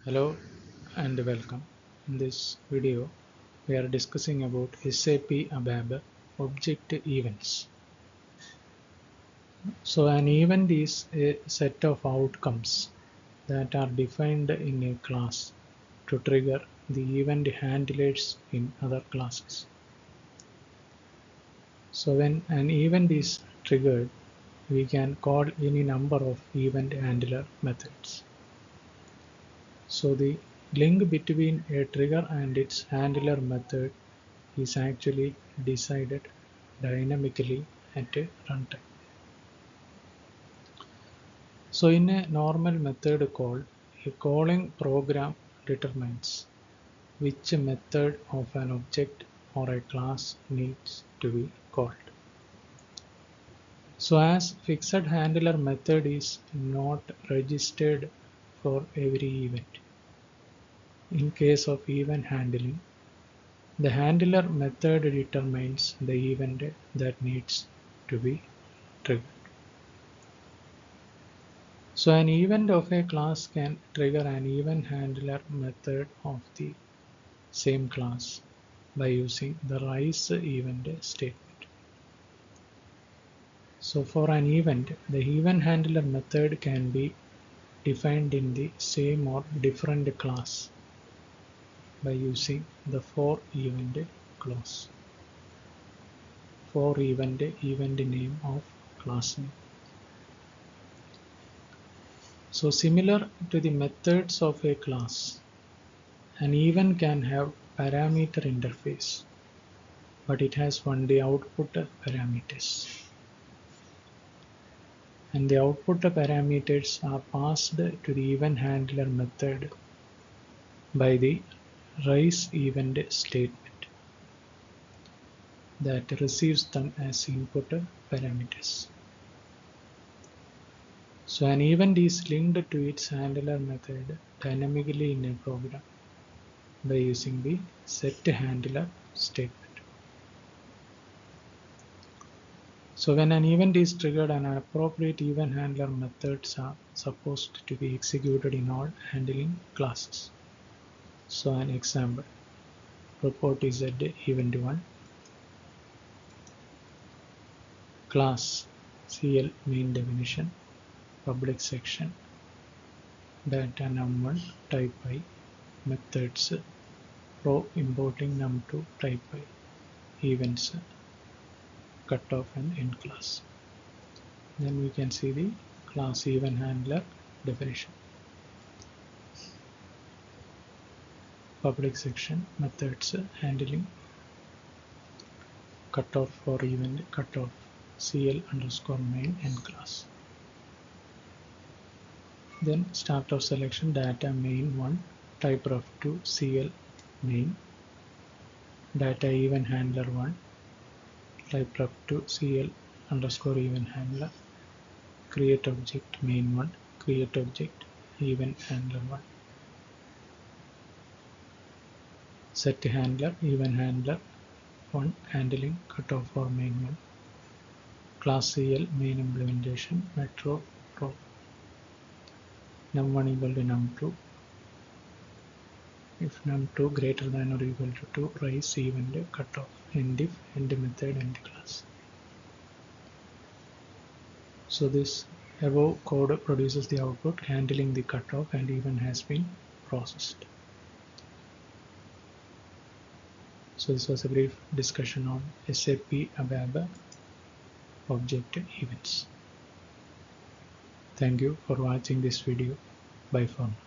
Hello and welcome. In this video, we are discussing about SAP ABAP object events. So an event is a set of outcomes that are defined in a class to trigger the event handlers in other classes. So when an event is triggered, we can call any number of event handler methods. So the link between a trigger and its handler method is actually decided dynamically at a runtime. So in a normal method call, a calling program determines which method of an object or a class needs to be called. So as fixed handler method is not registered for every event. In case of event handling, the handler method determines the event that needs to be triggered. So an event of a class can trigger an event handler method of the same class by using the raise event statement. So for an event, the event handler method can be defined in the same or different class by using the for event clause. For event name of class name. So similar to the methods of a class, an event can have parameter interface, but it has only output parameters. And the output parameters are passed to the event handler method by the raise event statement that receives them as input parameters. So an event is linked to its handler method dynamically in a program by using the set handler statement. So when an event is triggered, an appropriate event handler methods are supposed to be executed in all handling classes. So an example, report is at event 1, class CL main definition, public section, data num1 type I, methods row importing num2 type I, events cutoff and end class. Then we can see the class event handler definition. Public section methods handling cutoff for event cutoff CL underscore main end class. Then start of selection data main 1 type ref to CL main data event handler 1 type ref to CL underscore event handler create object main 1 create object event handler 1 set handler event handler 1 handling cutoff for main 1 class CL main implementation metro row num1 equal to num2 if num2 greater than or equal to 2 raise event cutoff end if end method end class. So this above code produces the output handling the cutoff and event has been processed. So this was a brief discussion on SAP ABAP object events. Thank you for watching this video. Bye for now.